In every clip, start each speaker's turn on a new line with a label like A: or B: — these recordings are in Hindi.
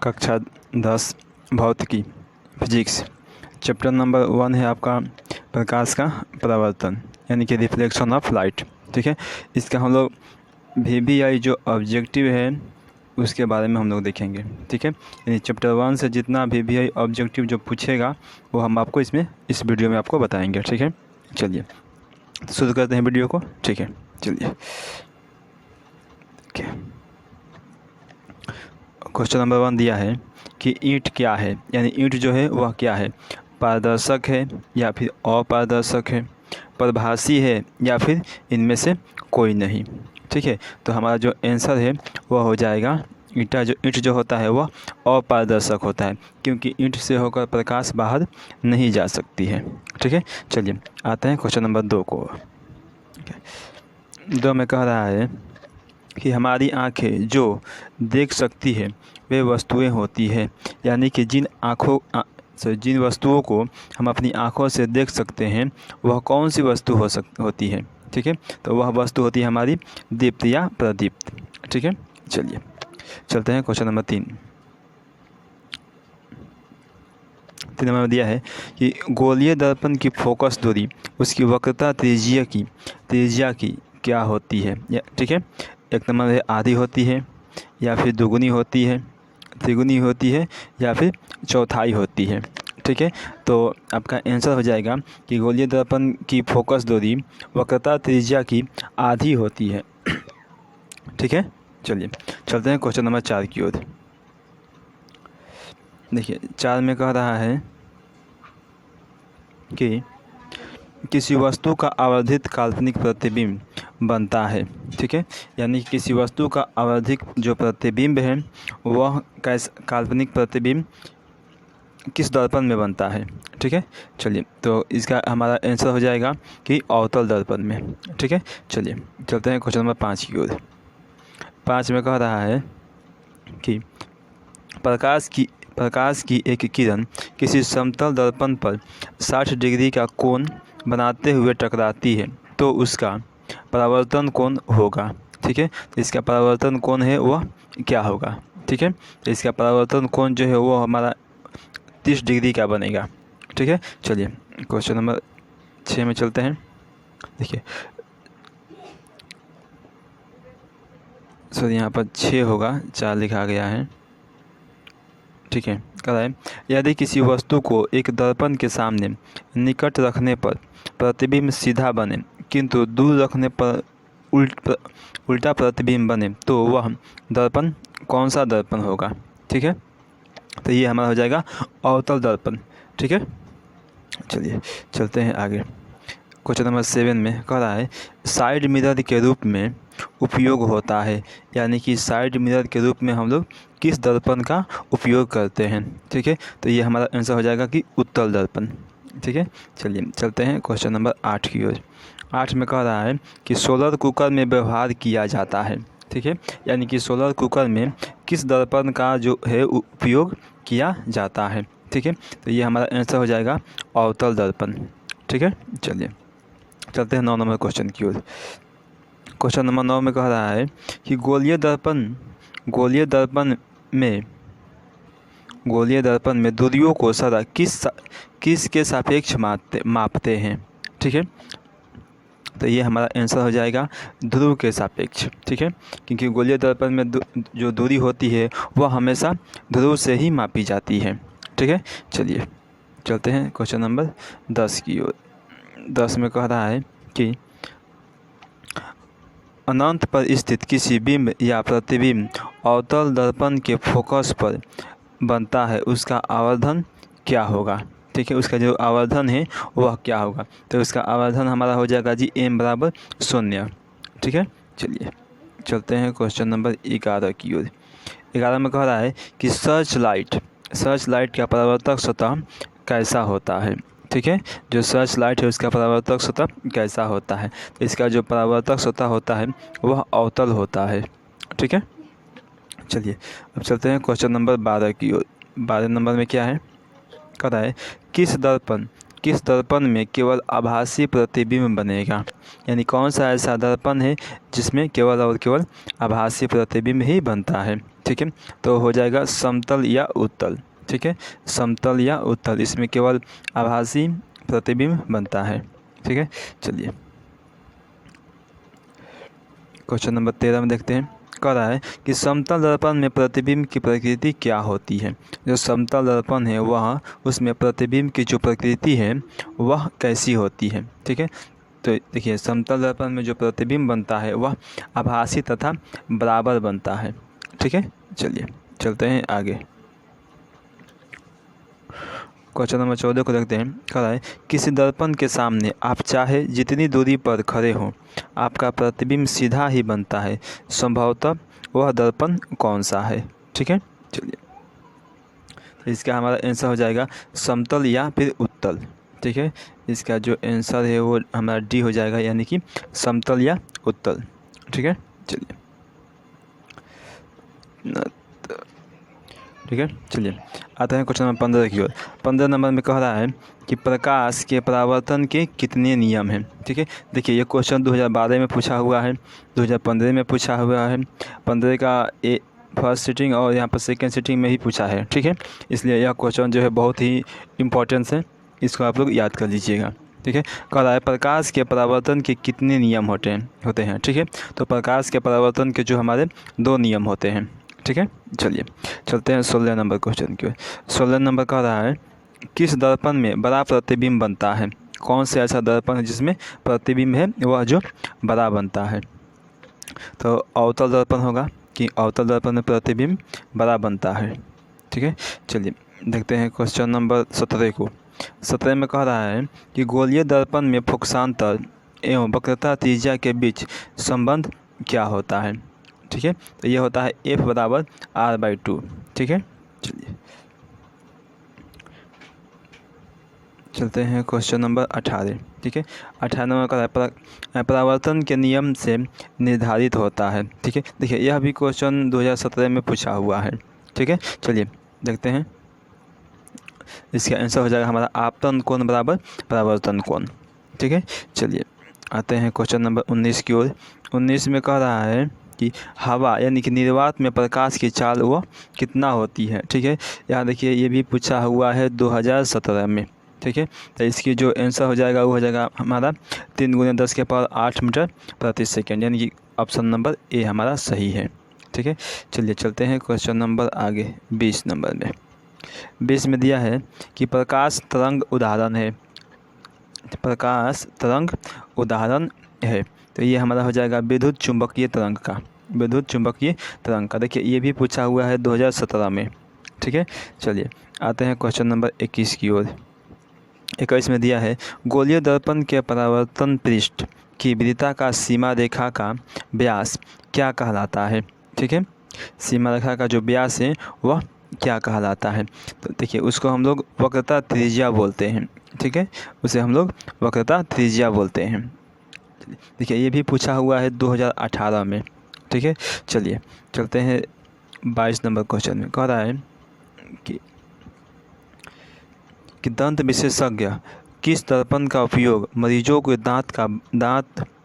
A: कक्षा 10 भौतिकी फिजिक्स। चैप्टर नंबर 1 है आपका प्रकाश का परावर्तन यानी कि रिफ्लेक्शन ऑफ लाइट। ठीक है, इसका हम लोग VBI जो ऑब्जेक्टिव है उसके बारे में हम लोग देखेंगे। ठीक है, यानी चैप्टर 1 से जितना VBI ऑब्जेक्टिव जो पूछेगा वो हम आपको इस वीडियो में आपको बताएंगे। ठीक है, चलिए तो शुरू करते हैं वीडियो को। ठीक है, चलिए। क्वेश्चन नंबर 1 दिया है कि ईंट क्या है, यानी ईंट जो है वह क्या है, पारदर्शक है या फिर अपारदर्शक है, प्रभासी है या फिर इनमें से कोई नहीं। ठीक है, तो हमारा जो आंसर है वह हो जाएगा ईंट जो होता है वह अपारदर्शक होता है, क्योंकि ईंट से होकर प्रकाश बाहर नहीं जा सकती है। ठीक है, चलिए आते हैं क्वेश्चन नंबर 2 को। 2 में कह रहा है कि हमारी आँखें जो देख सकती है वे वस्तुएं होती है, यानी कि जिन वस्तुओं को हम अपनी आँखों से देख सकते हैं वह कौन सी वस्तु होती है। ठीक है, तो वह वस्तु होती है हमारी दीप्त या प्रदीप्त। ठीक है, चलिए चलते हैं क्वेश्चन नंबर 3। 3 नंबर में दिया है कि गोलीय दर्पण की फोकस दूरी उसकी वक्रता त्रिज्या की क्या होती है। ठीक है, 1 नंबर है आधी होती है या फिर दुगुनी होती है, त्रिगुनी होती है या फिर चौथाई होती है। ठीक है, तो आपका आंसर हो जाएगा कि गोलीय दर्पण की फोकस दूरी वक्रता त्रिज्या की आधी होती है। ठीक है, चलिए चलते हैं क्वेश्चन नंबर 4 की ओर। देखिए 4 में कह रहा है कि किसी वस्तु का आवर्धित काल्पनिक प्रतिबिंब बनता है। ठीक है, यानी किसी वस्तु का आवर्धित जो प्रतिबिंब है वह काल्पनिक प्रतिबिंब किस दर्पण में बनता है। ठीक है, चलिए तो इसका हमारा आंसर हो जाएगा कि अवतल दर्पण में। ठीक है, चलिए चलते हैं क्वेश्चन नंबर 5 की ओर। 5 में कह रहा है कि प्रकाश की एक किरण किसी समतल दर्पण पर 60 डिग्री का कोण बनाते हुए टकराती है तो उसका परावर्तन कोण होगा। ठीक है, तो इसका परावर्तन कोण है वह क्या होगा। ठीक है, तो इसका परावर्तन कोण जो है वो हमारा 30 डिग्री का बनेगा। ठीक है, चलिए क्वेश्चन नंबर 6 में चलते हैं। देखिए सर यहाँ पर 6 होगा, 4 लिखा गया है। ठीक है, कह रहा है यदि किसी वस्तु को एक दर्पण के सामने निकट रखने पर प्रतिबिंब सीधा बने किंतु दूर रखने पर उल्टा प्रतिबिंब बने तो वह दर्पण कौन सा दर्पण होगा। ठीक है, तो ये हमारा हो जाएगा अवतल दर्पण। ठीक है, चलिए चलते हैं आगे। क्वेश्चन नंबर 7 में कह रहा है साइड मिरर के रूप में उपयोग होता है, यानी कि साइड मिरर के रूप में हम लोग किस दर्पण का उपयोग करते हैं। ठीक है, तो ये हमारा आंसर हो जाएगा कि उत्तल दर्पण। ठीक है, चलिए चलते हैं क्वेश्चन नंबर 8 की ओर। 8 में कह रहा है कि सोलर कुकर में व्यवहार किया जाता है। ठीक है, यानी कि सोलर कुकर में किस दर्पण का जो है उपयोग किया जाता है। ठीक है, तो ये हमारा आंसर हो जाएगा अवतल दर्पण। ठीक है, चलिए चलते हैं 9 नंबर क्वेश्चन की ओर। क्वेश्चन नंबर 9 में कह रहा है कि गोलीय दर्पण में दूरियों को सदा किस के सापेक्ष मापते हैं। ठीक है, तो ये हमारा आंसर हो जाएगा ध्रुव के सापेक्ष। ठीक है, क्योंकि गोलीय दर्पण में जो दूरी होती है वह हमेशा ध्रुव से ही मापी जाती है। ठीक है, चलिए चलते हैं क्वेश्चन नंबर 10 की ओर। 10 में कह रहा है कि अनंत पर स्थित किसी बिंब या प्रतिबिंब अवतल दर्पण के फोकस पर बनता है उसका आवर्धन क्या होगा। ठीक है, उसका जो आवर्धन है वह क्या होगा, तो उसका आवर्धन हमारा हो जाएगा जी m बराबर 0। ठीक है, चलिए चलते हैं क्वेश्चन नंबर 11 की ओर। 11 में कह रहा है कि सर्च लाइट का परावर्तक सतह कैसा होता है। ठीक है, जो सर्च लाइट है उसका परावर्तक सतह कैसा होता है, तो इसका जो परावर्तक सतह होता है वह अवतल होता है। ठीक है, चलिए अब चलते हैं क्वेश्चन नंबर 12 की ओर। 12 नंबर में क्या है, कह रहा है किस दर्पण में केवल आभासी प्रतिबिंब बनेगा, यानी कौन सा ऐसा दर्पण है जिसमें केवल और केवल आभासी प्रतिबिंब ही बनता है। ठीक है, तो हो जाएगा समतल या उत्तल। ठीक है, समतल या उत्तल, इसमें केवल आभासी प्रतिबिंब बनता है। ठीक है, चलिए क्वेश्चन नंबर 13 में देखते हैं। कह रहा है कि समतल दर्पण में प्रतिबिंब की प्रकृति क्या होती है। जो समतल दर्पण है वह उसमें प्रतिबिंब की जो प्रकृति है वह कैसी होती है। ठीक है, तो देखिए समतल दर्पण में जो प्रतिबिंब बनता है वह आभासी तथा बराबर बनता है। ठीक है, चलिए चलते हैं आगे। क्वेश्चन नंबर 14 को देखते हैं। कह रहा है किसी दर्पण के सामने आप चाहे जितनी दूरी पर खड़े हों आपका प्रतिबिंब सीधा ही बनता है, संभवतः वह दर्पण कौन सा है। ठीक है, चलिए इसका हमारा आंसर हो जाएगा समतल या फिर उत्तल। ठीक है, इसका जो आंसर है वो हमारा डी हो जाएगा, यानी कि समतल या उत्तल। ठीक है, चलिए ठीक है, चलिए आते हैं क्वेश्चन नंबर 15 की ओर। 15 नंबर में कह रहा है कि प्रकाश के परावर्तन के कितने नियम हैं। ठीक है, देखिए ये क्वेश्चन 2012 में पूछा हुआ है, 2015 में पूछा हुआ है, 15 का फर्स्ट सीटिंग और यहाँ पर सेकेंड सीटिंग में ही पूछा है। ठीक है, इसलिए यह क्वेश्चन जो है बहुत ही इम्पोर्टेंस है, इसको आप लोग याद कर लीजिएगा। ठीक है, कह रहा है प्रकाश के परावर्तन के कितने नियम होते हैं। ठीक है, तो प्रकाश के परावर्तन के जो हमारे 2 नियम होते हैं। ठीक है, चलिए चलते हैं 16 नंबर क्वेश्चन की। 16 नंबर कह रहा है किस दर्पण में बड़ा प्रतिबिंब बनता है। कौन से ऐसा दर्पण है जिसमें प्रतिबिंब है वह जो बड़ा बनता है। तो अवतल दर्पण होगा कि अवतल दर्पण में प्रतिबिंब बड़ा बनता है। ठीक है, चलिए देखते हैं क्वेश्चन नंबर 17 को। 17 में कह रहा है कि गोलीय दर्पण में फोकसांतर एवं वक्रता त्रिज्या के बीच संबंध क्या होता है। ठीक है, तो ये होता है F बराबर R/2। ठीक है, चलिए चलते हैं क्वेश्चन नंबर 18। ठीक है, 18 नंबर का परावर्तन के नियम से निर्धारित होता है। ठीक है, देखिए यह भी क्वेश्चन 2017 में पूछा हुआ है। ठीक है, चलिए देखते हैं। इसका आंसर हो जाएगा हमारा आपतन कोण बराबर परावर्तन कोण। ठीक है, चलिए आते हैं क्वेश्चन नंबर 19 की ओर। 19 में कह रहा है कि हवा यानी कि निर्वात में प्रकाश की चाल वो कितना होती है। ठीक है, यहाँ देखिए ये भी पूछा हुआ है 2017 में। ठीक है, तो इसकी जो आंसर हो जाएगा वो हो जाएगा हमारा 3 × 10⁸ मीटर प्रति सेकेंड, यानी कि ऑप्शन नंबर ए हमारा सही है। ठीक है, चलिए चलते हैं क्वेश्चन नंबर आगे 20 नंबर में। 20 में दिया है कि प्रकाश तरंग उदाहरण है। प्रकाश तरंग उदाहरण है, तो ये हमारा हो जाएगा विद्युत चुंबकीय तरंग का। विद्युत चुंबकीय तरंग का देखिए ये भी पूछा हुआ है 2017 में। ठीक है, चलिए आते हैं क्वेश्चन नंबर 21 की ओर। 21 में दिया है गोलीय दर्पण के परावर्तन पृष्ठ की वृत्ता का सीमा रेखा का व्यास क्या कहलाता है। ठीक है, सीमा रेखा का जो व्यास है वह क्या कहलाता है। तो देखिए उसको हम लोग वक्रता त्रिज्या बोलते हैं। ठीक है, उसे हम लोग वक्रता त्रिज्या बोलते हैं। देखिए ये भी पूछा हुआ है 2018 में। ठीक है, चलिए चलते हैं 22 नंबर क्वेश्चन में। कह रहा है कि दंत विशेषज्ञ किस दर्पण का उपयोग मरीजों को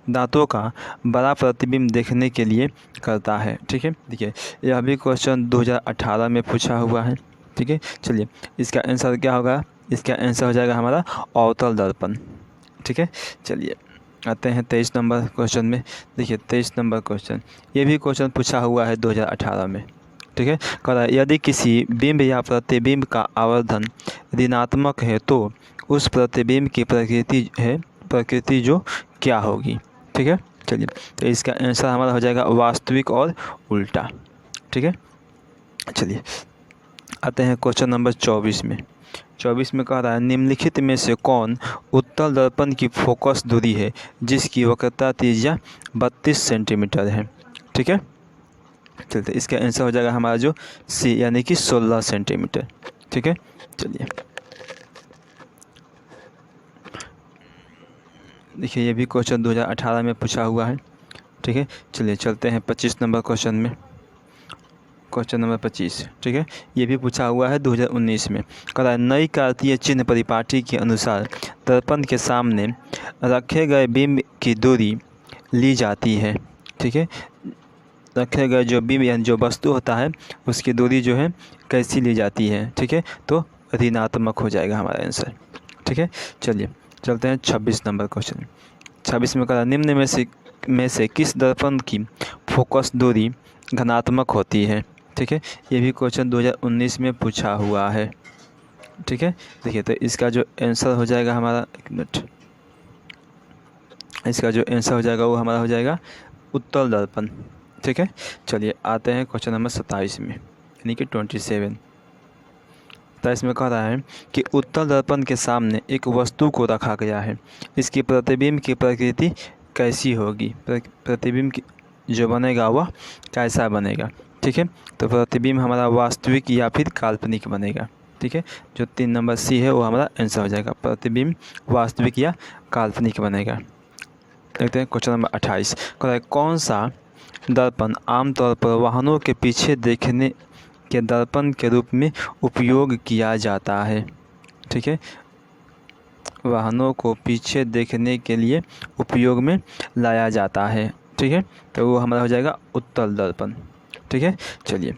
A: दांतों का बड़ा प्रतिबिंब देखने के लिए करता है। ठीक है, देखिए यह भी क्वेश्चन 2018 में पूछा हुआ है। ठीक है, चलिए इसका आंसर क्या होगा। इसका आंसर हो जाएगा हमारा अवतल दर्पण। ठीक है, चलिए आते हैं 23 नंबर क्वेश्चन में। देखिए 23 नंबर क्वेश्चन ये भी क्वेश्चन पूछा हुआ है 2018 में। ठीक है, कह रहा है यदि किसी बिंब या प्रतिबिंब का आवर्धन ऋणात्मक है तो उस प्रतिबिंब की प्रकृति जो क्या होगी। ठीक है, चलिए तो इसका आंसर हमारा हो जाएगा वास्तविक और उल्टा। ठीक है, चलिए आते हैं क्वेश्चन नंबर 24 में। 24 में कह रहा है निम्नलिखित में से कौन उत्तल दर्पण की फोकस दूरी है जिसकी वक्रता त्रिज्या 32 सेंटीमीटर है। ठीक है, चलते इसका आंसर हो जाएगा हमारा जो सी यानी कि 16 सेंटीमीटर। ठीक है, चलिए देखिए ये भी क्वेश्चन 2018 में पूछा हुआ है। ठीक है, चलिए चलते हैं 25 नंबर क्वेश्चन में। Question number 25। ठीक है, ये भी पूछा हुआ है 2019 में। कह रहा है नई कार्तीय चिन्ह परिपाटी के अनुसार दर्पण के सामने रखे गए बिंब की दूरी ली जाती है। ठीक है, रखे गए जो बीम यानी जो वस्तु होता है उसकी दूरी जो है कैसी ली जाती है। ठीक है, तो ऋणात्मक हो जाएगा हमारा आंसर। ठीक है, चलिए चलते हैं 26 नंबर क्वेश्चन। 26 में कहा निम्न में से किस दर्पण की फोकस दूरी धनात्मक होती है। ठीक है, ये भी क्वेश्चन 2019 में पूछा हुआ है। ठीक है, देखिए तो इसका जो आंसर हो जाएगा हमारा, एक मिनट, इसका जो आंसर हो जाएगा वो हमारा हो जाएगा उत्तल दर्पण। ठीक है, चलिए आते हैं क्वेश्चन नंबर 27 में, यानी कि 27। तो इसमें कह रहा है कि उत्तल दर्पण के सामने एक वस्तु को रखा गया है, इसकी प्रतिबिंब की प्रकृति कैसी होगी। प्रतिबिंब की जो बनेगा वह कैसा बनेगा। ठीक है, तो प्रतिबिंब हमारा वास्तविक या फिर काल्पनिक बनेगा। ठीक है, जो 3 नंबर सी है वो हमारा आंसर हो जाएगा, प्रतिबिंब वास्तविक या काल्पनिक बनेगा। देखते हैं क्वेश्चन नंबर 28। कह रहा है कौन सा दर्पण आमतौर पर वाहनों के पीछे देखने के दर्पण के रूप में उपयोग किया जाता है। ठीक है, वाहनों को पीछे देखने के लिए उपयोग में लाया जाता है। ठीक है, तो वो हमारा हो जाएगा उत्तल दर्पण। ठीक है, चलिए